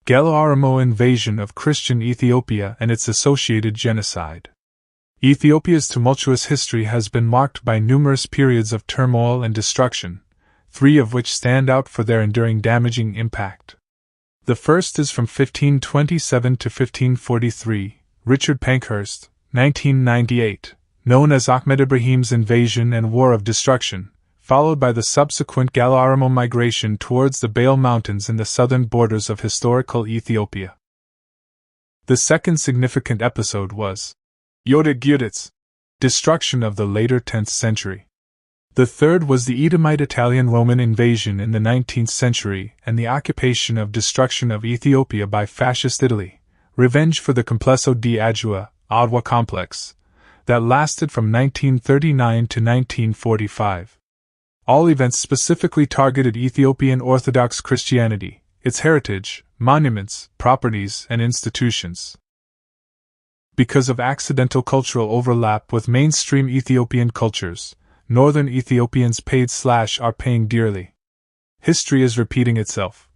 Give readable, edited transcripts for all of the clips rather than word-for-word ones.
Gallo-Oromo invasion of Christian Ethiopia and its associated genocide. Ethiopia's tumultuous history has been marked by numerous periods of turmoil and destruction, 3 of which stand out for their enduring damaging impact. The first is from 1527 to 1543, Richard Pankhurst, 1998, known as Ahmed Ibrahim's invasion and war of destruction, followed by the subsequent Gallo-Oromo migration towards the Bale Mountains in the southern borders of historical Ethiopia. The second significant episode was Yodik Gudits, destruction of the later 10th century. The third was the Edomite Italian-Roman invasion in the 19th century and the occupation of destruction of Ethiopia by Fascist Italy, revenge for the Complesso di Adua, Adwa complex, that lasted from 1939 to 1945. All events specifically targeted Ethiopian Orthodox Christianity, its heritage, monuments, properties, and institutions. Because of accidental cultural overlap with mainstream Ethiopian cultures, northern Ethiopians paid/are paying dearly. History is repeating itself.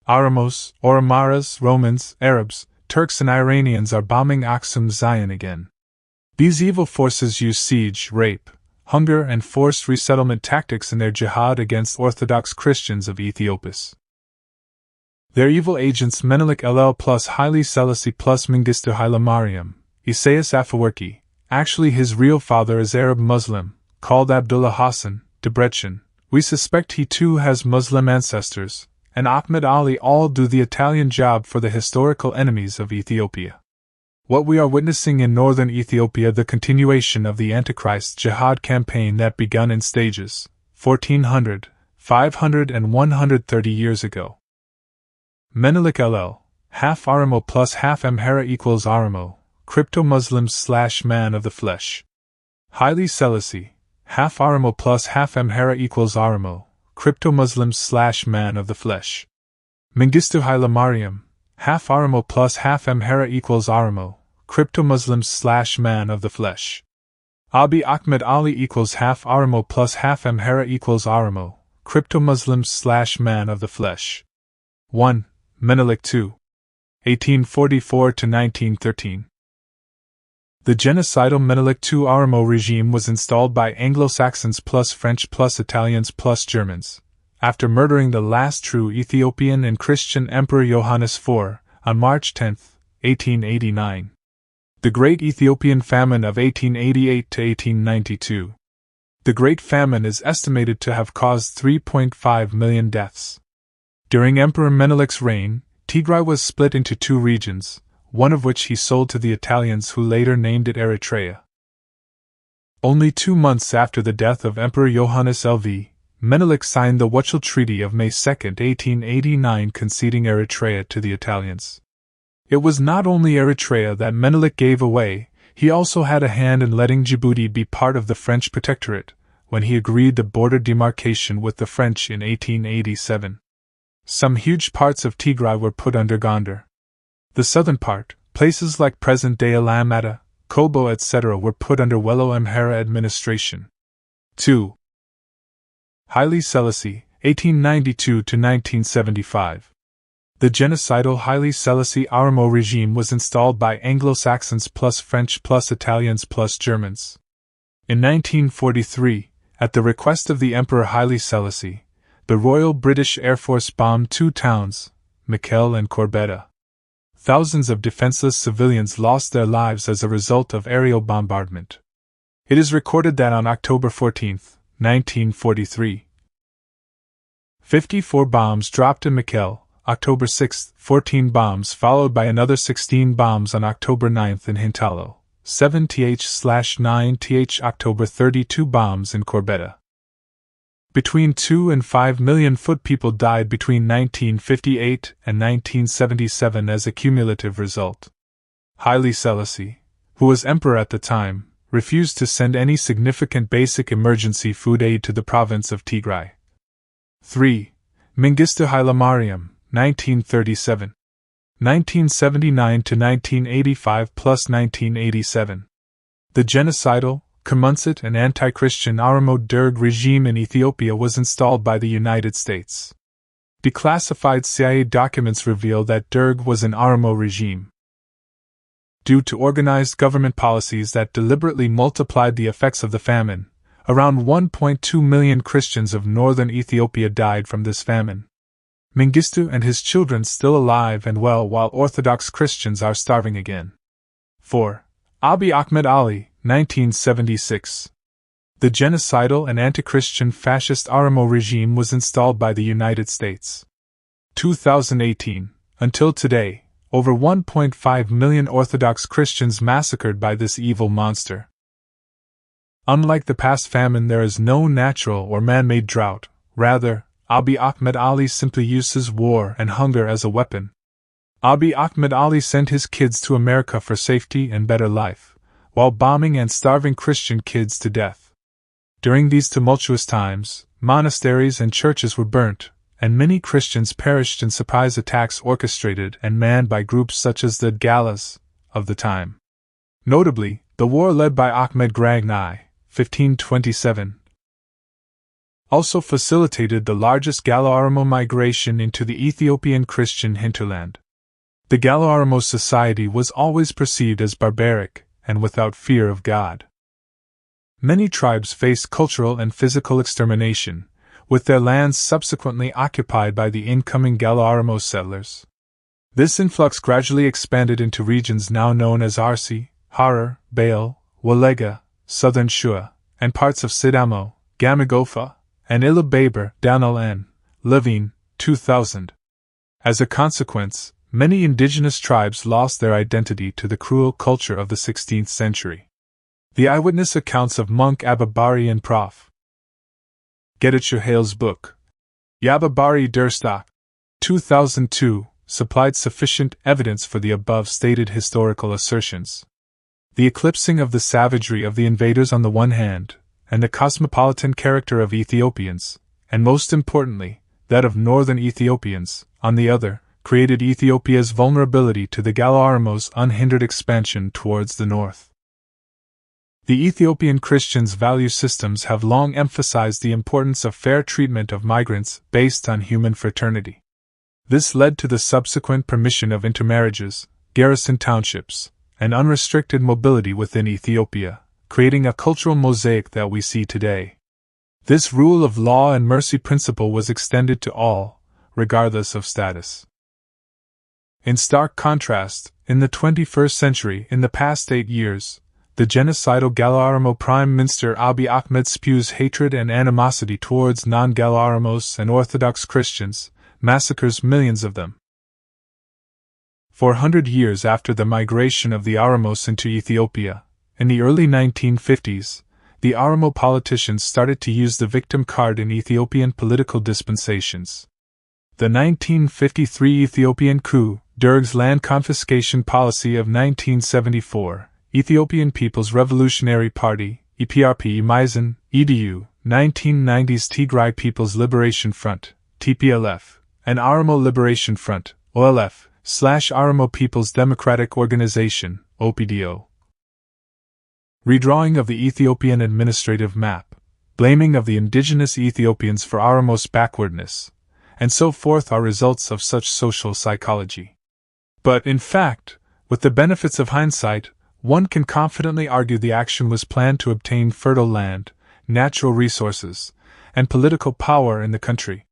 Oromos, Oromaras, Romans, Arabs, Turks and Iranians are bombing Aksum Zion again. These evil forces use siege, rape, hunger and forced resettlement tactics in their jihad against Orthodox Christians of Ethiopia. Their evil agents Menelik LL plus Haile Selassie plus Mengistu Haile Mariam, Isaias Afewerki, actually his real father is Arab Muslim, called Abdullah Hassan, Debrecen, we suspect he too has Muslim ancestors, and Ahmed Ali all do the Italian job for the historical enemies of Ethiopia. What we are witnessing in northern Ethiopia the continuation of the Antichrist jihad campaign that begun in stages, 1400, 500 and 130 years ago. Menelik LL, half Oromo plus half Amhara equals Oromo, crypto-Muslims/man of the flesh. Haile Selassie, half Oromo plus half Amhara equals Oromo, crypto-Muslims/man of the flesh. Mengistu Haile Mariam, half Oromo plus half Amhara equals Oromo, crypto-Muslims/man of the flesh. Abiy Ahmed Ali equals half Oromo plus half Amhara equals Oromo, crypto-Muslims/man of the flesh. 1. Menelik II. 1844 to 1913. The genocidal Menelik II Oromo regime was installed by Anglo-Saxons plus French plus Italians plus Germans, after murdering the last true Ethiopian and Christian Emperor Johannes IV, on March 10, 1889. The Great Ethiopian Famine of 1888 to 1892. The Great Famine is estimated to have caused 3.5 million deaths. During Emperor Menelik's reign, Tigray was split into 2 regions, one of which he sold to the Italians who later named it Eritrea. Only 2 months after the death of Emperor Johannes LV, Menelik signed the Wuchel Treaty of May 2, 1889 conceding Eritrea to the Italians. It was not only Eritrea that Menelik gave away, he also had a hand in letting Djibouti be part of the French protectorate, when he agreed the border demarcation with the French in 1887. Some huge parts of Tigray were put under Gondar. The southern part, places like present-day Alamata, Kobo etc. were put under Wello Amhara administration. 2. Haile Selassie, 1892 to 1975. The genocidal Haile Selassie Oromo regime was installed by Anglo-Saxons plus French plus Italians plus Germans. In 1943, at the request of the Emperor Haile Selassie, the Royal British Air Force bombed 2 towns, Mekelle and Corbetta. Thousands of defenseless civilians lost their lives as a result of aerial bombardment. It is recorded that on October 14, 1943, 54 bombs dropped in Mekelle, October 6, 14 bombs followed by another 16 bombs on October 9 in Hintalo, 7th/9th October 32 bombs in Corbetta. Between 2 and 5 million foot people died between 1958 and 1977 as a cumulative result. Haile Selassie, who was emperor at the time, refused to send any significant basic emergency food aid to the province of Tigray. 3. Mengistu Haile Mariam, 1937. 1979 to 1985 plus 1987. The genocidal, Communcit and anti-Christian Oromo Derg regime in Ethiopia was installed by the United States. Declassified CIA documents reveal that Derg was an Oromo regime. Due to organized government policies that deliberately multiplied the effects of the famine, around 1.2 million Christians of northern Ethiopia died from this famine. Mengistu and his children still alive and well, while Orthodox Christians are starving again. 4. Abiy Ahmed Ali, 1976. The genocidal and anti-Christian fascist Oromo regime was installed by the United States. 2018. Until today, over 1.5 million Orthodox Christians massacred by this evil monster. Unlike the past famine, there is no natural or man-made drought. Rather, Abiy Ahmed Ali simply uses war and hunger as a weapon. Abiy Ahmed Ali sent his kids to America for safety and better life, while bombing and starving Christian kids to death. During these tumultuous times, monasteries and churches were burnt, and many Christians perished in surprise attacks orchestrated and manned by groups such as the Galas of the time. Notably, the war led by Ahmed Gragnai, 1527, also facilitated the largest Gallo-Oromo migration into the Ethiopian Christian hinterland. The Gallo-Oromo society was always perceived as barbaric and without fear of God. Many tribes faced cultural and physical extermination, with their lands subsequently occupied by the incoming Gallo-Oromo settlers. This influx gradually expanded into regions now known as Arsi, Harar, Baal, Walega, Southern Shua, and parts of Sidamo, Gamagofa, and Ilubaber, Danal N. Levine, 2000. As a consequence, many indigenous tribes lost their identity to the cruel culture of the 16th century. The eyewitness accounts of Monk Ababari and Prof. Getachew Hale's book, Yababari Durstock, 2002, supplied sufficient evidence for the above-stated historical assertions. The eclipsing of the savagery of the invaders on the one hand, and the cosmopolitan character of Ethiopians, and most importantly, that of northern Ethiopians, on the other, created Ethiopia's vulnerability to the Gallo-Oromo's unhindered expansion towards the north. The Ethiopian Christians' value systems have long emphasized the importance of fair treatment of migrants based on human fraternity. This led to the subsequent permission of intermarriages, garrison townships, and unrestricted mobility within Ethiopia, creating a cultural mosaic that we see today. This rule of law and mercy principle was extended to all, regardless of status. In stark contrast, in the 21st century, in the past 8 years, the genocidal Gallo-Oromo Prime Minister Abiy Ahmed spews hatred and animosity towards non-Gallo-Oromos and Orthodox Christians, massacres millions of them. 400 years after the migration of the Oromos into Ethiopia, in the early 1950s, the Oromo politicians started to use the victim card in Ethiopian political dispensations. The 1953 Ethiopian coup, Derg's land confiscation policy of 1974, Ethiopian People's Revolutionary Party, EPRP Maizen, EDU, 1990s Tigray People's Liberation Front, TPLF, and Oromo Liberation Front, OLF/Oromo People's Democratic Organization, OPDO. Redrawing of the Ethiopian administrative map, blaming of the indigenous Ethiopians for Oromos backwardness, and so forth are results of such social psychology. But, in fact, with the benefits of hindsight, one can confidently argue the action was planned to obtain fertile land, natural resources, and political power in the country.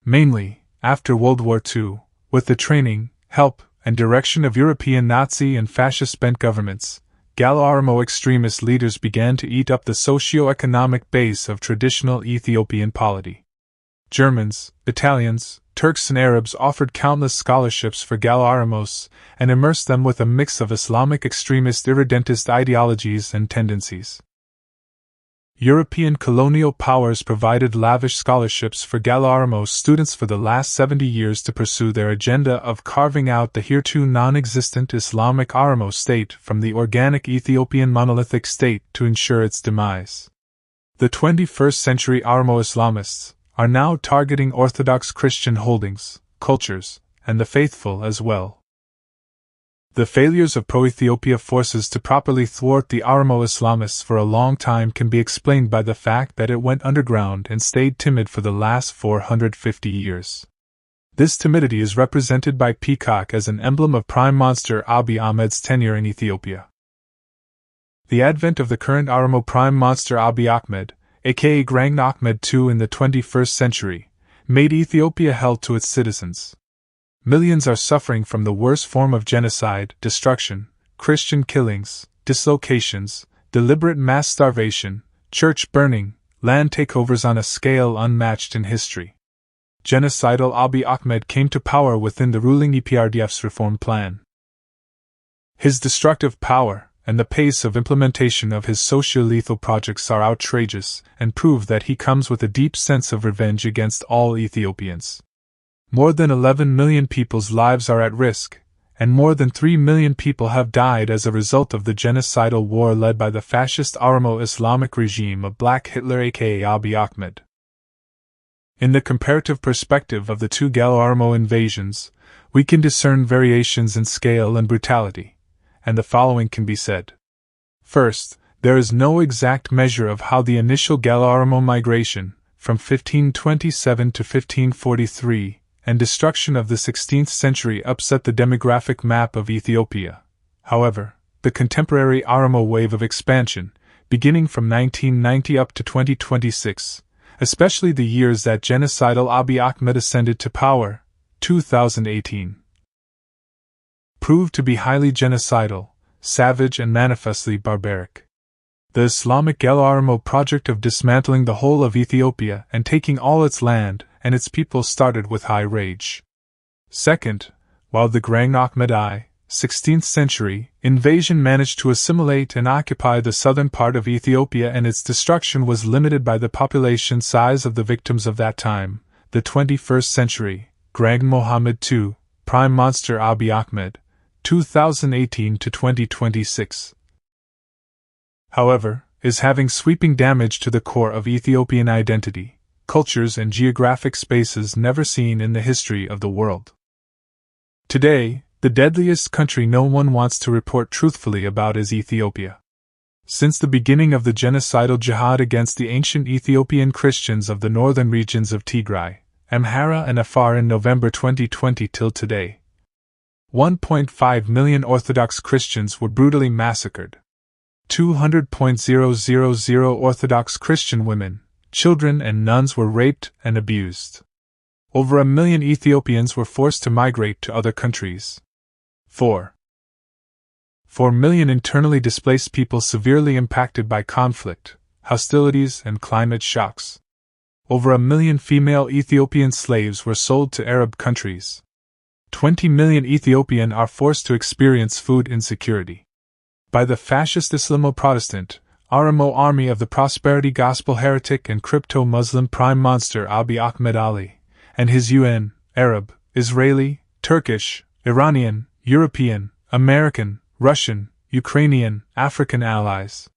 Mainly, after World War II, with the training, help, and direction of European Nazi and fascist-bent governments, Gallo-Oromo extremist leaders began to eat up the socio-economic base of traditional Ethiopian polity. Germans, Italians, Turks and Arabs offered countless scholarships for Gallo-Oromos and immersed them with a mix of Islamic extremist irredentist ideologies and tendencies. European colonial powers provided lavish scholarships for Gallo-Oromos students for the last 70 years to pursue their agenda of carving out the hereto non-existent Islamic Oromo state from the organic Ethiopian monolithic state to ensure its demise. The 21st century Oromo Islamists are now targeting Orthodox Christian holdings, cultures, and the faithful as well. The failures of pro-Ethiopia forces to properly thwart the Oromo Islamists for a long time can be explained by the fact that it went underground and stayed timid for the last 450 years. This timidity is represented by peacock as an emblem of Prime Minister Abiy Ahmed's tenure in Ethiopia. The advent of the current Oromo Prime Minister Abiy Ahmed, aka Grand Ahmed II in the 21st century, made Ethiopia hell to its citizens. Millions are suffering from the worst form of genocide, destruction, Christian killings, dislocations, deliberate mass starvation, church burning, land takeovers on a scale unmatched in history. Genocidal Abiy Ahmed came to power within the ruling EPRDF's reform plan. His destructive power and the pace of implementation of his socio-lethal projects are outrageous and prove that he comes with a deep sense of revenge against all Ethiopians. More than 11 million people's lives are at risk, and more than 3 million people have died as a result of the genocidal war led by the fascist Oromo Islamic regime of Black Hitler aka Abiy Ahmed. In the comparative perspective of the two Gallo-Oromo invasions, we can discern variations in scale and brutality, and the following can be said. First, there is no exact measure of how the initial Gallo-Oromo migration, from 1527 to 1543, and destruction of the 16th century upset the demographic map of Ethiopia. However, the contemporary Oromo wave of expansion, beginning from 1990 up to 2026, especially the years that genocidal Abiy Ahmed ascended to power, 2018, proved to be highly genocidal, savage and manifestly barbaric. The Islamic Gallo-Oromo project of dismantling the whole of Ethiopia and taking all its land and its people started with high rage. Second, while the Grand Ahmed I, 16th century, invasion managed to assimilate and occupy the southern part of Ethiopia and its destruction was limited by the population size of the victims of that time, the 21st century, Grand Mohammed II, Prime Minister Abiy Ahmed, 2018 to 2026. However, is having sweeping damage to the core of Ethiopian identity, cultures and geographic spaces never seen in the history of the world. Today, the deadliest country no one wants to report truthfully about is Ethiopia. Since the beginning of the genocidal jihad against the ancient Ethiopian Christians of the northern regions of Tigray, Amhara and Afar in November 2020 till today, 1.5 million Orthodox Christians were brutally massacred. 200,000 Orthodox Christian women, children and nuns were raped and abused. Over 1 million Ethiopians were forced to migrate to other countries. 4 million internally displaced people severely impacted by conflict, hostilities and climate shocks. Over 1 million female Ethiopian slaves were sold to Arab countries. 20 million Ethiopian are forced to experience food insecurity. By the fascist Islamo-Protestant, Oromo army of the prosperity gospel heretic and crypto-Muslim Prime Minister Abiy Ahmed Ali, and his UN, Arab, Israeli, Turkish, Iranian, European, American, Russian, Ukrainian, African allies.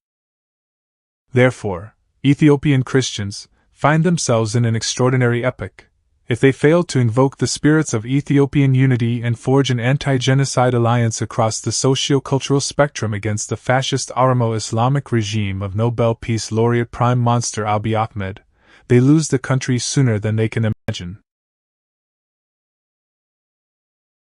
Therefore, Ethiopian Christians find themselves in an extraordinary epoch. If they fail to invoke the spirits of Ethiopian unity and forge an anti-genocide alliance across the socio-cultural spectrum against the fascist Oromo Islamic regime of Nobel Peace Laureate Prime Minister Abiy Ahmed, they lose the country sooner than they can imagine.